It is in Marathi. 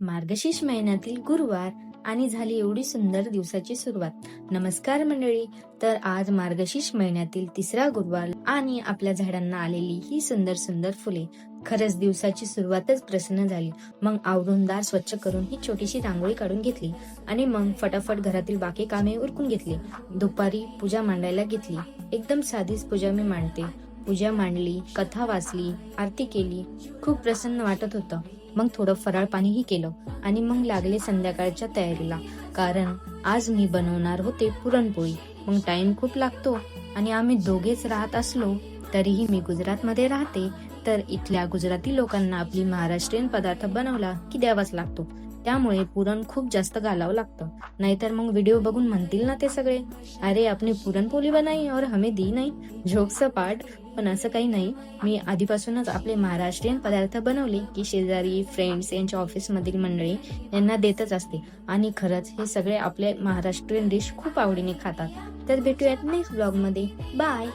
मार्गशीर्ष महिन्यातील गुरुवार आणि झाली एवढी सुंदर दिवसाची सुरुवात. नमस्कार मंडळी. तर आज मार्गशीर्ष महिन्यातील तिसरा गुरुवार आणि आपल्या झाडांना आलेली ही सुंदर सुंदर फुले. खरंच दिवसाची सुरुवातच प्रसन्न झाली. मग आवरून दार स्वच्छ करून ही छोटीशी रांगोळी काढून घेतली आणि मग फटाफट घरातील बाकी कामे उरकून घेतली. दुपारी पूजा मांडायला घेतली. एकदम साधीच पूजा मी मांडते. पूजा मांडली, कथा वाचली, आरती केली. खूप प्रसन्न वाटत होतं. मग थोडं फराळ पाणीही केलं आणि मग लागले संध्याकाळच्या तयारीला, कारण आज मी बनवणार होते पुरणपोळी. मग टाइम खूप लागतो आणि आम्ही दोघेच राहत असलो तरीही मी गुजरातमध्ये राहते, तर इथल्या गुजराती लोकांना आपली महाराष्ट्रीयन पदार्थ बनवला की द्यावाच लागतो. त्यामुळे पुरण खूप जास्त घालावं लागतं, नाहीतर मग व्हिडिओ बघून म्हणतील ना ते सगळे, अरे आपने पुरणपोळी बनाई और हमें दी नाही. जोक्स पार्ट, पण असं काही नाही. मी आधीपासूनच आपले महाराष्ट्रीयन पदार्थ बनवले की शेजारी, फ्रेंड्स, यांच्या ऑफिस मधील मंडळी यांना देतच असते. आणि खरंच हे सगळे आपले महाराष्ट्रीयन डिश खूप आवडीने खातात. तर भेटूयात नेक्स्ट ब्लॉग मध्ये. बाय.